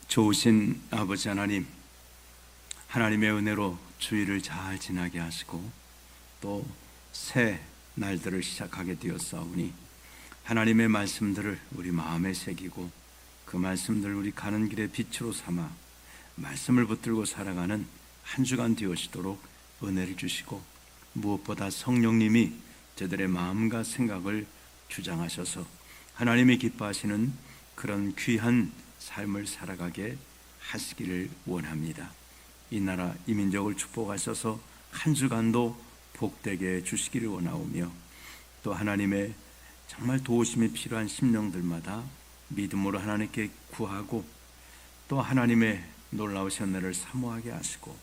좋으신 아버지 하나님, 하나님의 은혜로 주일을 잘 지나게 하시고 또 새 날들을 시작하게 되었사오니 하나님의 말씀들을 우리 마음에 새기고 그 말씀들을 우리 가는 길의 빛으로 삼아 말씀을 붙들고 살아가는 한 주간 되어지도록 은혜를 주시고, 무엇보다 성령님이 저들의 마음과 생각을 주장하셔서 하나님이 기뻐하시는 그런 귀한 삶을 살아가게 하시기를 원합니다. 이 나라 이 민족을 축복하셔서 한 주간도 복되게 주시기를 원하오며, 또 하나님의 정말 도우심이 필요한 심령들마다 믿음으로 하나님께 구하고 또 하나님의 놀라우신 은혜를 사모하게 하시고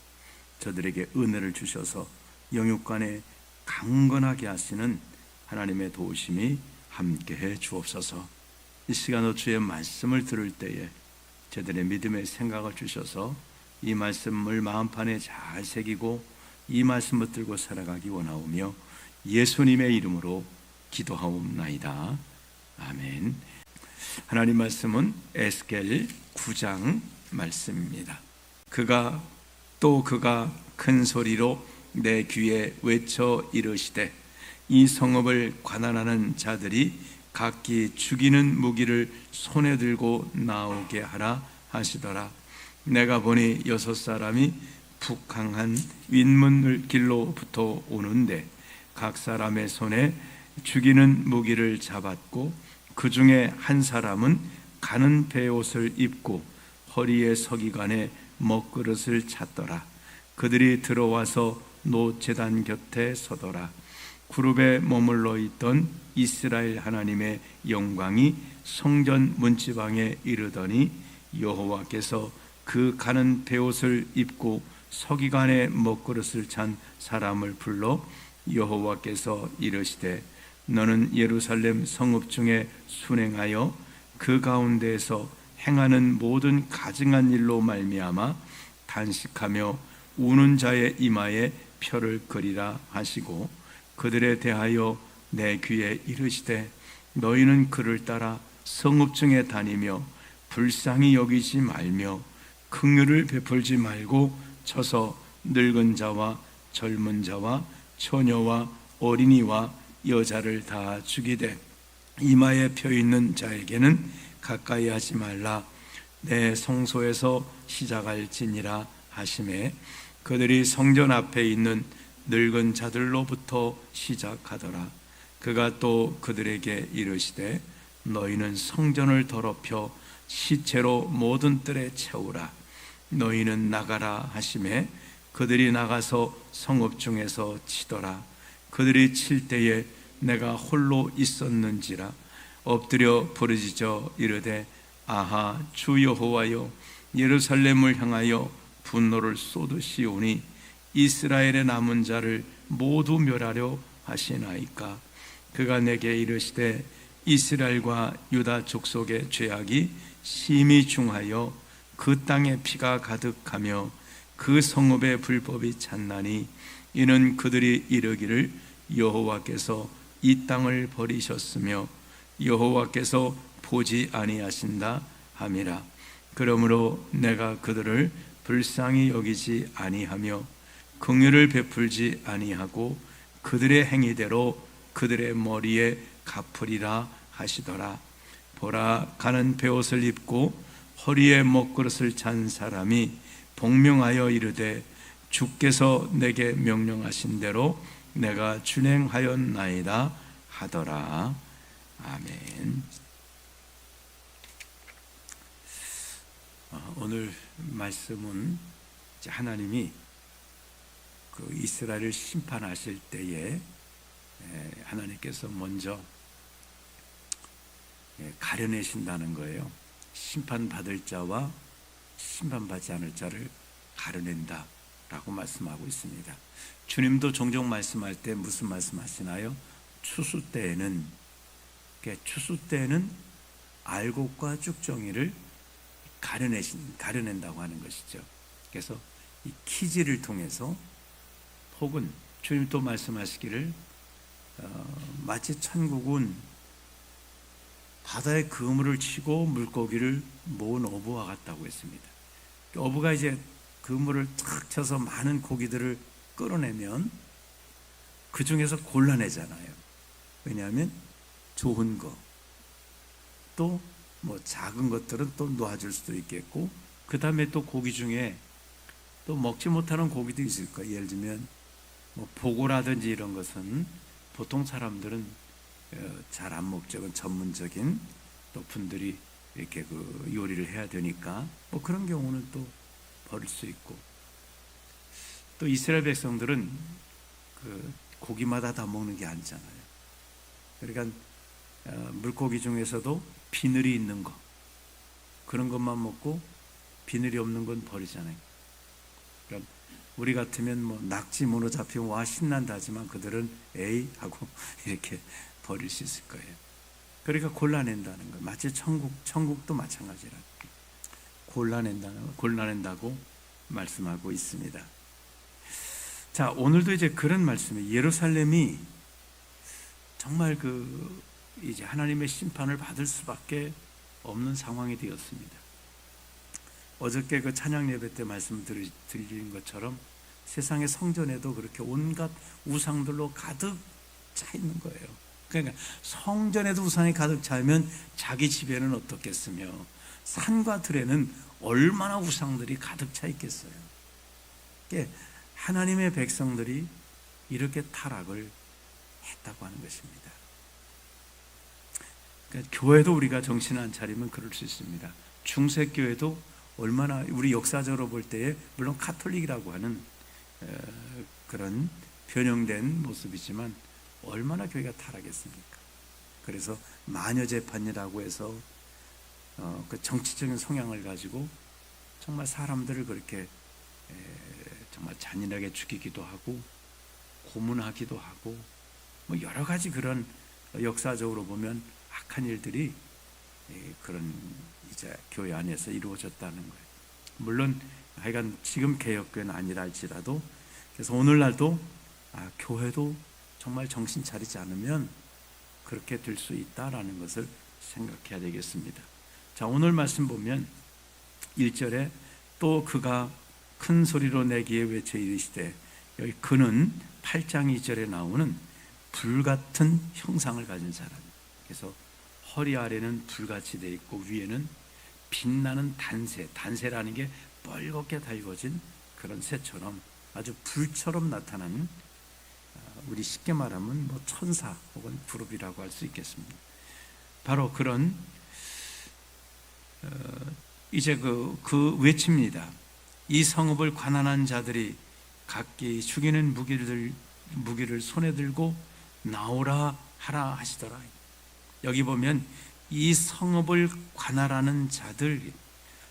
저들에게 은혜를 주셔서 영육간에 강건하게 하시는 하나님의 도우심이 함께해 주옵소서. 이 시간도 주의 말씀을 들을 때에 저들의 믿음의 생각을 주셔서 이 말씀을 마음판에 잘 새기고 이 말씀 붙들고 살아가기 원하오며 예수님의 이름으로 기도하옵나이다. 아멘. 하나님 말씀은 에스겔 9장 말씀입니다. 그가 큰 소리로 내 귀에 외쳐 이르시되 이 성읍을 관할하는 자들이 각기 죽이는 무기를 손에 들고 나오게 하라 하시더라. 내가 보니 6사람이 북항한 윗문 길로부터 오는데 각 사람의 손에 죽이는 무기를 잡았고 그 중에 한 사람은 가는 베옷을 입고 허리에 서기관에 먹그릇을 찼더라. 그들이 들어와서 노제단 곁에 서더라. 그룹에 머물러 있던 이스라엘 하나님의 영광이 성전 문지방에 이르더니 여호와께서 그 가는 베옷을 입고 서기관의 먹그릇을 찬 사람을 불러 여호와께서 이르시되 너는 예루살렘 성읍 중에 순행하여 그 가운데에서 행하는 모든 가증한 일로 말미암아 단식하며 우는 자의 이마에 표를 그리라 하시고 그들에 대하여 내 귀에 이르시되 너희는 그를 따라 성읍 중에 다니며 불쌍히 여기지 말며 긍휼을 베풀지 말고 쳐서 늙은 자와 젊은 자와 처녀와 어린이와 여자를 다 죽이되 이마에 표 있는 자에게는 가까이 하지 말라. 내 성소에서 시작할지니라 하시매 그들이 성전 앞에 있는 늙은 자들로부터 시작하더라. 그가 또 그들에게 이르시되 너희는 성전을 더럽혀 시체로 모든 뜰에 채우라. 너희는 나가라 하시매 그들이 나가서 성읍 중에서 치더라. 그들이 칠 때에 내가 홀로 있었는지라 엎드려 부르짖어 이르되 아하 주 여호와여 예루살렘을 향하여 분노를 쏟으시오니 이스라엘의 남은 자를 모두 멸하려 하시나이까. 그가 내게 이르시되 이스라엘과 유다 족속의 죄악이 심히 중하여 그 땅에 피가 가득하며 그 성읍의 불법이 찼나니 이는 그들이 이르기를 여호와께서 이 땅을 버리셨으며 여호와께서 보지 아니하신다 함이라. 그러므로 내가 그들을 불쌍히 여기지 아니하며 긍휼을 베풀지 아니하고 그들의 행위대로 그들의 머리에 갚으리라 하시더라. 보라 가는 베옷을 입고 허리에 먹그릇을 찬 사람이 복명하여 이르되 주께서 내게 명령하신 대로 내가 준행하였나이다 하더라. 아멘. 오늘 말씀은 하나님이 그 이스라엘을 심판하실 때에 하나님께서 먼저 가려내신다는 거예요. 심판받을 자와 심판받지 않을 자를 가려낸다 라고 말씀하고 있습니다. 주님도 종종 말씀할 때 무슨 말씀하시나요? 추수 때에는 알곡과 쭉정이를 가려낸다고 하는 것이죠. 그래서 이 키지를 통해서 혹은 주님 또 말씀하시기를 마치 천국은 바다에 그물을 치고 물고기를 모은 어부와 같다고 했습니다. 어부가 이제 그물을 탁 쳐서 많은 고기들을 끌어내면 그 중에서 골라내잖아요. 왜냐하면 좋은 거, 또 뭐 작은 것들은 또 놓아줄 수도 있겠고, 그 다음에 또 고기 중에 또 먹지 못하는 고기도 있을 거예요. 예를 들면 뭐 보고라든지 이런 것은 보통 사람들은 잘 안 먹죠. 그건 전문적인 또 분들이 이렇게 그 요리를 해야 되니까 뭐 그런 경우는 또 버릴 수 있고, 또 이스라엘 백성들은 그 고기마다 다 먹는 게 아니잖아요. 그러니까 물고기 중에서도 비늘이 있는 거, 그런 것만 먹고 비늘이 없는 건 버리잖아요. 그러니까 우리 같으면 뭐 낙지 문어 잡히면 와 신난다 하지만 그들은 에이 하고 이렇게 버릴 수 있을 거예요. 그러니까 골라낸다는 거, 마치 천국도 마찬가지라 골라낸다고 말씀하고 있습니다. 자, 오늘도 이제 그런 말씀이, 예루살렘이 정말 이제 하나님의 심판을 받을 수밖에 없는 상황이 되었습니다. 어저께 그 찬양 예배 때 말씀 드린 것처럼 세상의 성전에도 그렇게 온갖 우상들로 가득 차 있는 거예요. 그러니까 성전에도 우상이 가득 차면 자기 집에는 어떻겠으며 산과 들에는 얼마나 우상들이 가득 차 있겠어요. 그러니까 하나님의 백성들이 이렇게 타락을 했다고 하는 것입니다. 그러니까 교회도 우리가 정신 안 차리면 그럴 수 있습니다. 중세교회도 얼마나, 우리 역사적으로 볼 때에 물론 카톨릭이라고 하는 그런 변형된 모습이지만 얼마나 교회가 타락했습니까? 그래서 마녀재판이라고 해서 그 정치적인 성향을 가지고 정말 사람들을 그렇게 정말 잔인하게 죽이기도 하고 고문하기도 하고 뭐 여러 가지 그런 역사적으로 보면 악한 일들이 그런 이제 교회 안에서 이루어졌다는 거예요. 물론 하여간 지금 개혁교회는 아니라 할지라도, 그래서 오늘날도 교회도 정말 정신 차리지 않으면 그렇게 될 수 있다라는 것을 생각해야 되겠습니다. 자, 오늘 말씀 보면 1절에 또 그가 큰 소리로 내기에 외쳐 이르시되, 여기 그는 8장 2절에 나오는 불같은 형상을 가진 사람. 그래서 허리 아래는 불같이 되어 있고 위에는 빛나는 단새라는 게 뻘겋게 달궈진 그런 새처럼 아주 불처럼 나타나는, 우리 쉽게 말하면 뭐 천사 혹은 부르비라고 할 수 있겠습니다. 바로 그런 이제 그 외칩니다. 이 성읍을 관한한 자들이 각기 죽이는 무기를 손에 들고 나오라 하라 하시더라. 여기 보면 이 성읍을 관할하는 자들,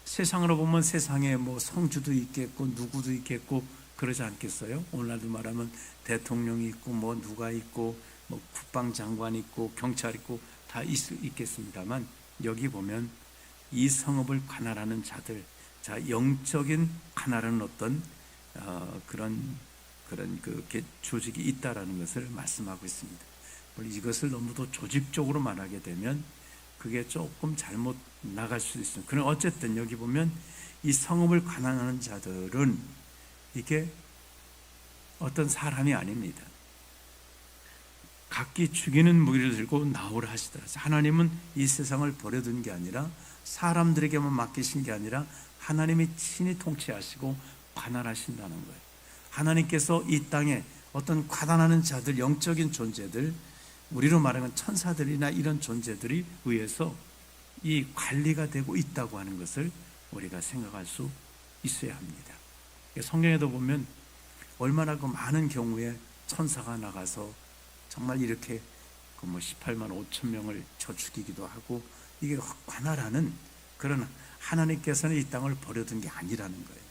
세상으로 보면 세상에 뭐 성주도 있겠고 누구도 있겠고 그러지 않겠어요? 오늘날도 말하면 대통령이 있고 뭐 누가 있고 뭐 국방장관 있고 경찰 있고 다 있겠습니다만, 여기 보면 이 성읍을 관할하는 자들, 자, 영적인 관할은 어떤 그런 그 조직이 있다라는 것을 말씀하고 있습니다. 이것을 너무도 조직적으로 말하게 되면 그게 조금 잘못 나갈 수 있습니다. 그러나 어쨌든 여기 보면 이 성읍을 관할하는 자들은 이게 어떤 사람이 아닙니다. 각기 죽이는 무기를 들고 나오라 하시더라. 하나님은 이 세상을 버려둔 게 아니라 사람들에게만 맡기신 게 아니라 하나님이 친히 통치하시고 관할하신다는 거예요. 하나님께서 이 땅에 어떤 관할하는 자들, 영적인 존재들, 우리로 말하면 천사들이나 이런 존재들이 의해서 이 관리가 되고 있다고 하는 것을 우리가 생각할 수 있어야 합니다. 성경에도 보면 얼마나 그 많은 경우에 천사가 나가서 정말 이렇게 그 뭐 18만 5천 명을 쳐 죽이기도 하고, 이게 관할하는 그런, 하나님께서는 이 땅을 버려둔 게 아니라는 거예요.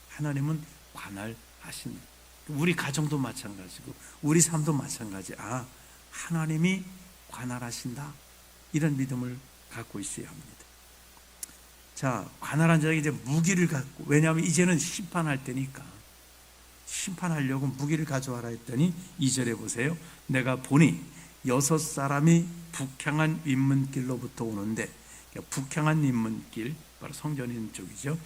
하나님은 관할하신, 우리 가정도 마찬가지고 우리 삶도 마찬가지. 하나님이 관할하신다, 이런 믿음을 갖고 있어야 합니다. 자, 관할한 자에게 이제 무기를 갖고, 왜냐하면 이제는 심판할 때니까 심판하려고 무기를 가져와라 했더니 2절에 보세요. 내가 보니 6사람이 북향한 윗문길로부터 오는데, 북향한 윗문길, 바로 성전이 있는 쪽이죠.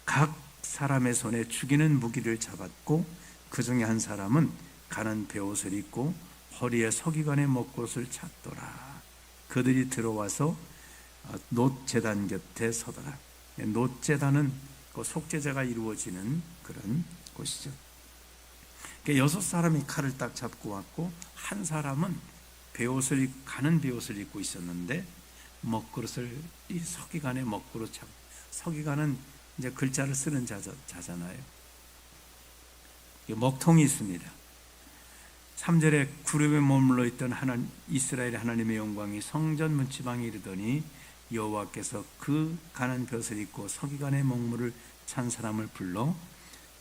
각 사람의 손에 죽이는 무기를 잡았고 그 중에 한 사람은 가는 베옷을 입고 허리에 서기관의 먹것을 찼더라. 그들이 들어와서 놋제단 곁에 서더라. 놋제단은 그 속죄제가 이루어지는 그런 곳이죠. 6사람이 칼을 딱 잡고 왔고, 한 사람은 가는 베옷을 입고 있었는데 먹그릇을, 이 서기관의 먹그릇 잡고, 서기관은 이제 글자를 쓰는 자잖아요. 먹통이 있습니다. 3절에 구름에 머물러 있던 이스라엘의 하나님의 영광이 성전 문지방에 이르더니 여호와께서 그 가는 벼슬 입고 서기관의 먹물을 찬 사람을 불러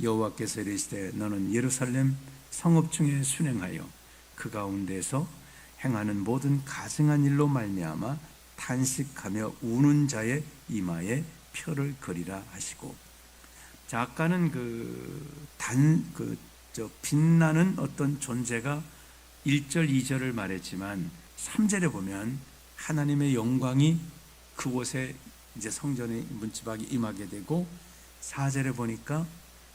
여호와께서 이르시되 너는 예루살렘 성읍 중에 순행하여 그 가운데서 행하는 모든 가증한 일로 말미암아 탄식하며 우는 자의 이마에 표를 그리라 하시고. 자, 아까는 빛나는 어떤 존재가 1절, 2절을 말했지만 3절에 보면 하나님의 영광이 그곳에 이제 성전의 문지방에 임하게 되고, 4절에 보니까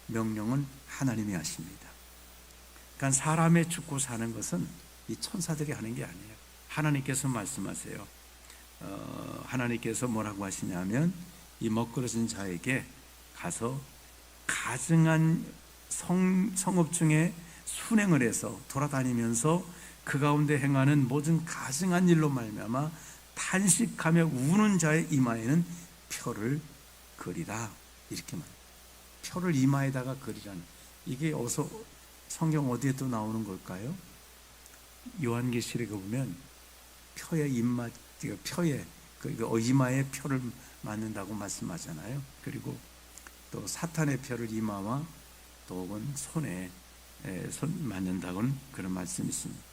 명령은 하나님이 하십니다. 그러니까 사람의 죽고 사는 것은 이 천사들이 하는 게 아니에요. 하나님께서 말씀하세요. 하나님께서 뭐라고 하시냐면 이 먹그러진 자에게 가서 가증한 성읍 중에 순행을 해서 돌아다니면서 그 가운데 행하는 모든 가증한 일로 말미암아 탄식하며 우는 자의 이마에는 표를 그리라, 이렇게 말합니다. 표를 이마에다가 그리라는, 이게 어서 성경 어디에 또 나오는 걸까요? 요한계시록에 보면 표에 이마에 표를 맞는다고 말씀하잖아요. 그리고 또 사탄의 표를 이마와 또 혹은 손에 맞는다고는 그런 말씀이 있습니다.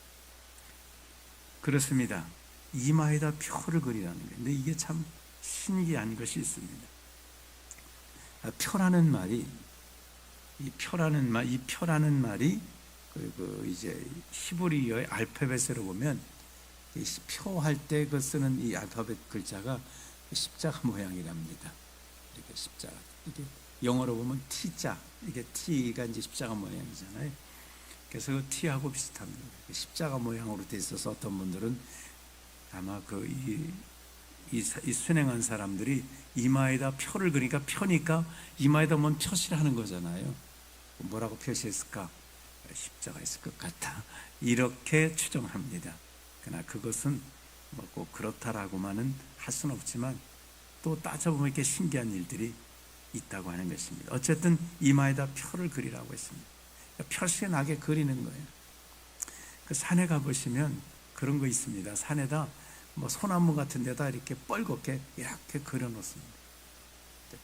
그렇습니다. 이마에다 표를 그리라는 거예요. 근데 이게 참 신기한 것이 있습니다. 표라는 말이, 이 표라는 말이 이제 히브리어의 알파벳으로 보면 표할 때 그 쓰는 이 알파벳 글자가 십자가 모양이랍니다. 이렇게 십자가, 이게 영어로 보면 T자, 이게 T가 이제 십자가 모양이잖아요. 그래서 그 T하고 비슷합니다. 십자가 모양으로 돼 있어서 어떤 분들은 아마 이 순행한 사람들이 이마에다 표를 그리니까, 표니까 이마에다 뭔 표시를 하는 거잖아요. 뭐라고 표시했을까? 십자가 있을 것 같다, 이렇게 추정합니다. 그러나 그것은 뭐 꼭 그렇다라고만은 할 수는 없지만 또 따져보면 이렇게 신기한 일들이 있다고 하는 것입니다. 어쨌든 이마에다 표를 그리라고 했습니다. 표시 나게 그리는 거예요. 그 산에 가보시면 그런 거 있습니다. 산에다 뭐 소나무 같은 데다 이렇게 뻘겋게 이렇게 그려 놓습니다.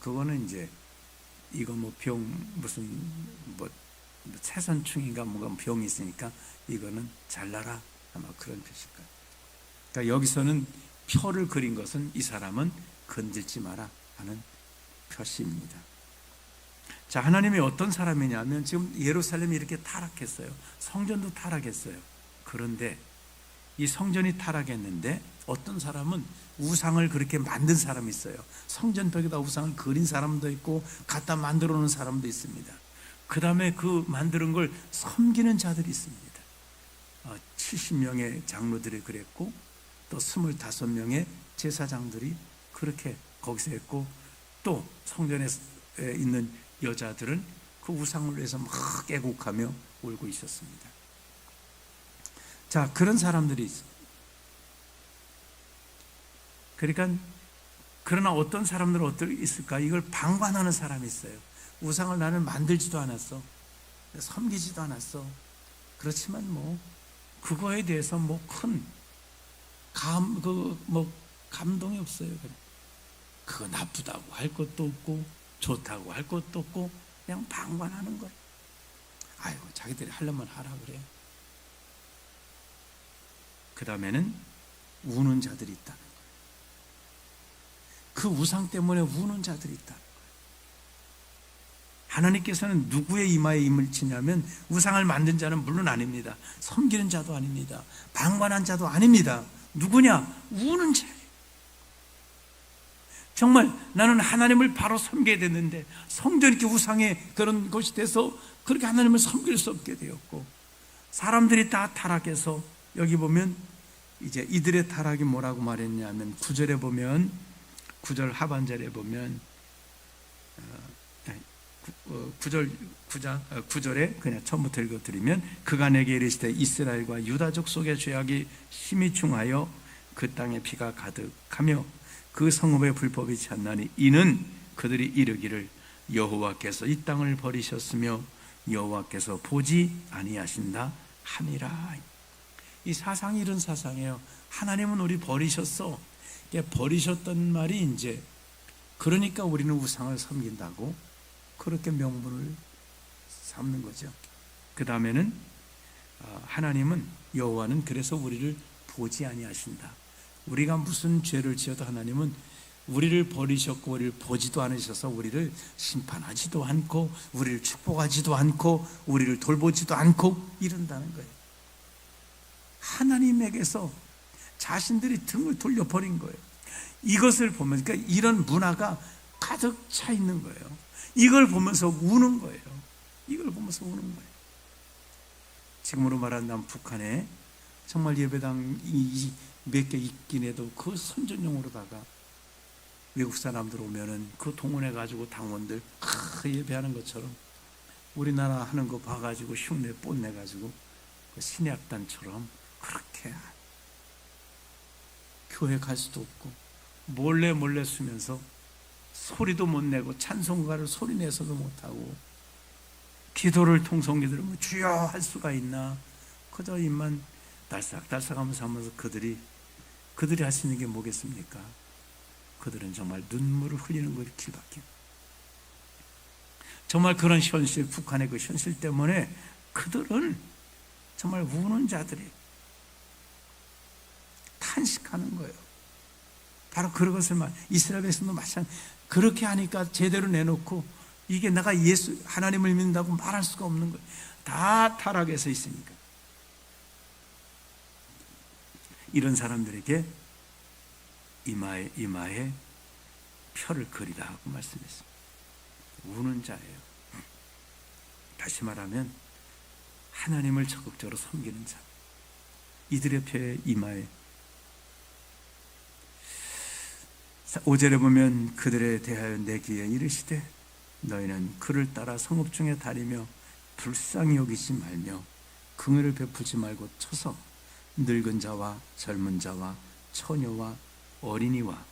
그거는 이제 이거 뭐 무슨 채선충인가 뭔가 병이 있으니까 이거는 잘라라, 아마 그런 표시일 거예요. 그러니까 여기서는 표를 그린 것은 이 사람은 건들지 마라 하는 표시입니다. 자, 하나님이 어떤 사람이냐면 지금 예루살렘이 이렇게 타락했어요. 성전도 타락했어요. 그런데 이 성전이 타락했는데 어떤 사람은 우상을 그렇게 만든 사람이 있어요. 성전벽에다 우상을 그린 사람도 있고 갖다 만들어 놓은 사람도 있습니다. 그 다음에 그 만드는 걸 섬기는 자들이 있습니다. 70명의 장로들이 그랬고 또 25명의 제사장들이 그렇게 거기서 했고, 또 성전에 있는 여자들은 그 우상을 위해서 막 애곡하며 울고 있었습니다. 자, 그런 사람들이 있습니다. 그러나 어떤 사람들은 어떻게 있을까? 이걸 방관하는 사람이 있어요. 우상을 나는 만들지도 않았어, 섬기지도 않았어. 그렇지만 뭐 그거에 대해서 큰 감동이 없어요. 그거 나쁘다고 할 것도 없고 좋다고 할 것도 없고 그냥 방관하는 거예요. 아이고, 자기들이 하려면 하라 그래요. 그 다음에는 우는 자들이 있다는 거예요. 그 우상 때문에 우는 자들이 있다는 거예요. 하나님께서는 누구의 이마에 임을 치냐면 우상을 만든 자는 물론 아닙니다. 섬기는 자도 아닙니다. 방관한 자도 아닙니다. 누구냐? 우는 자예요. 정말 나는 하나님을 바로 섬겨야 됐는데 성전 이렇게 우상의 그런 것이 돼서 그렇게 하나님을 섬길 수 없게 되었고, 사람들이 다 타락해서, 여기 보면 이제 이들의 타락이 뭐라고 말했냐면 9절에 보면, 9절 하반절에 보면 9절에 그냥 처음부터 읽어드리면, 그가 내게 이르시되 이스라엘과 유다족 속의 죄악이 심히 중하여 그 땅에 피가 가득하며 그 성읍의 불법이 찼나니 이는 그들이 이르기를 여호와께서 이 땅을 버리셨으며 여호와께서 보지 아니하신다 함이라. 이 사상이 이런 사상이에요. 하나님은 우리 버리셨어. 버리셨던 말이 이제, 그러니까 우리는 우상을 섬긴다고 그렇게 명분을 삼는 거죠. 그 다음에는 하나님은, 여호와는 그래서 우리를 보지 아니하신다. 우리가 무슨 죄를 지어도 하나님은 우리를 버리셨고 우리를 보지도 않으셔서 우리를 심판하지도 않고 우리를 축복하지도 않고 우리를 돌보지도 않고 이런다는 거예요. 하나님에게서 자신들이 등을 돌려버린 거예요. 이것을 보면서, 그러니까 이런 문화가 가득 차 있는 거예요. 이걸 보면서 우는 거예요. 이걸 보면서 우는 거예요. 지금으로 말한다면 북한에 정말 예배당이 몇 개 있긴 해도 그 선전용으로다가 외국 사람들 오면은 그 동원해가지고 당원들 예배하는 것처럼 우리나라 하는 거 봐가지고 흉내 뽐내가지고 그 신약단처럼 그렇게 교회 갈 수도 없고 몰래 쓰면서 소리도 못 내고 찬송가를 소리 내서도 못하고 기도를 통성기도를 뭐 주여 할 수가 있나, 그저 입만 달싹달싹하면서 하면서 그들이 할 수 있는 게 뭐겠습니까? 그들은 정말 눈물을 흘리는 것이 길밖에. 정말 그런 현실, 북한의 그 현실 때문에 그들은 정말 우는 자들이 탄식하는 거예요. 바로 그것을 이스라엘에서도 마찬가지. 그렇게 하니까 제대로 내놓고 이게 내가 하나님을 믿는다고 말할 수가 없는 거예요. 다 타락해서 있으니까. 이런 사람들에게 이마에 표를 그리라 하고 말씀했습니다. 우는 자예요. 다시 말하면 하나님을 적극적으로 섬기는 자, 이들의 표에 이마에. 5절에 보면 그들에 대하여 내 귀에 이르시되 너희는 그를 따라 성읍 중에 다니며 불쌍히 여기지 말며 긍휼을 베푸지 말고 쳐서 늙은 자와 젊은 자와 처녀와 어린이와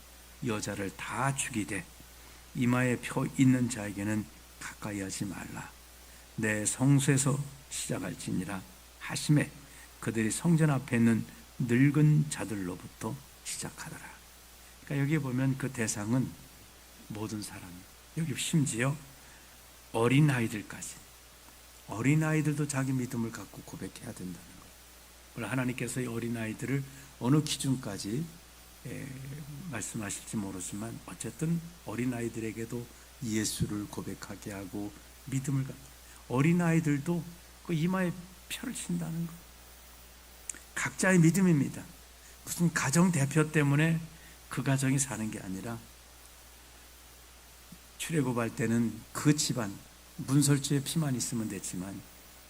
여자를 다 죽이되 이마에 표 있는 자에게는 가까이 하지 말라. 내 성소에서 시작할지니라 하심에 그들이 성전 앞에 있는 늙은 자들로부터 시작하더라. 그러니까 여기 보면 그 대상은 모든 사람, 여기 심지어 어린아이들까지, 어린아이들도 자기 믿음을 갖고 고백해야 된다는 거예요. 물론 하나님께서 이 어린아이들을 어느 기준까지 말씀하실지 모르지만 어쨌든 어린아이들에게도 예수를 고백하게 하고 믿음을 갖고, 어린아이들도 그 이마에 표를 친다는 거예요. 각자의 믿음입니다. 무슨 가정 대표 때문에 그 가정이 사는 게 아니라, 출애굽할 때는 그 집안 문설주에 피만 있으면 됐지만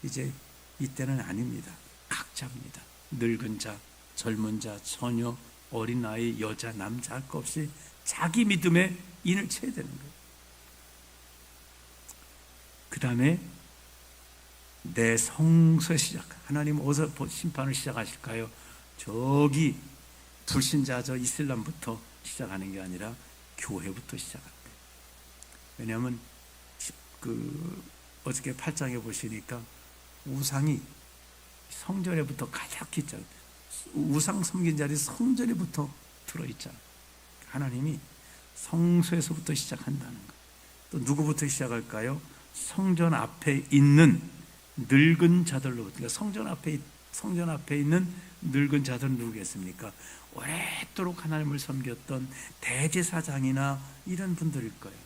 이제 이때는 아닙니다. 각자입니다. 늙은 자, 젊은 자, 처녀, 어린아이, 여자, 남자 할 것 없이 자기 믿음에 인을 쳐야 되는 거예요. 그 다음에 내 성소에 하나님 어디서 심판을 시작하실까요? 저기 불신자 저 이슬람부터 시작하는 게 아니라 교회부터 시작합니다. 왜냐하면 어저께 8장에 보시니까 우상이 성전에부터 가득히 있잖아요. 우상 섬긴 자리 성전에부터 들어있잖아요. 하나님이 성소에서부터 시작한다는 거예요. 또 누구부터 시작할까요? 성전 앞에 있는 늙은 자들로부터. 그러니까 성전 앞에 있는 늙은 자들은 누구겠습니까? 오랫도록 하나님을 섬겼던 대제사장이나 이런 분들일 거예요.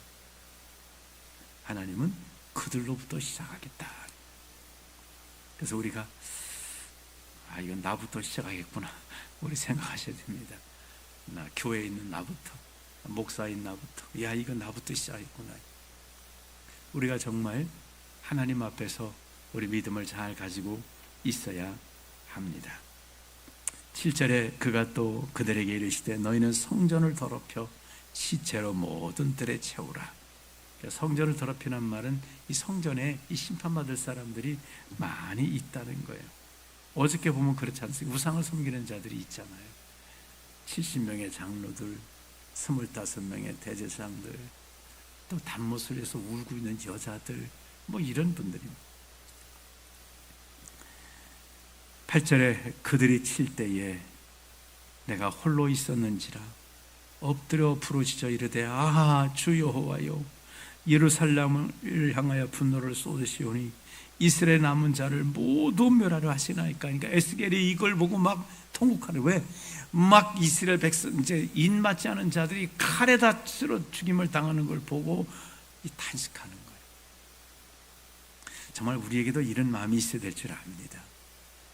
하나님은 그 그들로부터 시작하겠다. 그래서 우리가 이건 나부터 시작하겠구나, 우리 생각하셔야 됩니다. 교회에 있는 나부터, 목사인 나부터, 이건 나부터 시작했구나. 우리가 정말 하나님 앞에서 우리 믿음을 잘 가지고 있어야 합니다. 7절에 그가 또 그들에게 이르시되 너희는 성전을 더럽혀 시체로 모든 뜰에 채우라. 성전을 더럽히는 말은 이 성전에 이 심판받을 사람들이 많이 있다는 거예요. 어저께 보면 그렇지 않습니까? 우상을 섬기는 자들이 있잖아요. 70명의 장로들, 25명의 대제사장들, 또 단못을 해서 울고 있는 여자들, 이런 분들입니다. 8절에 그들이 칠 때에 내가 홀로 있었는지라 엎드려 부르짖어 이르되 주 여호와여, 예루살렘을 향하여 분노를 쏟으시오니 이스라엘 남은 자를 모두 멸하려 하시나이까. 그러니까 에스겔이 이걸 보고 막 통곡하네. 왜? 막 이스라엘 백성, 이제 인 맞지 않은 자들이 칼에다 쓸어 죽임을 당하는 걸 보고 탄식하는 거예요. 정말 우리에게도 이런 마음이 있어야 될 줄 압니다.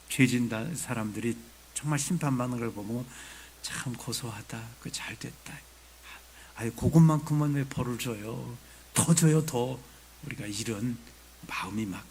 죄진 사람들이 정말 심판받는 걸 보면 참 고소하다, 그 잘 됐다, 그것만큼은 왜 벌을 줘요, 더 줘요, 더. 우리가 이런 마음이 막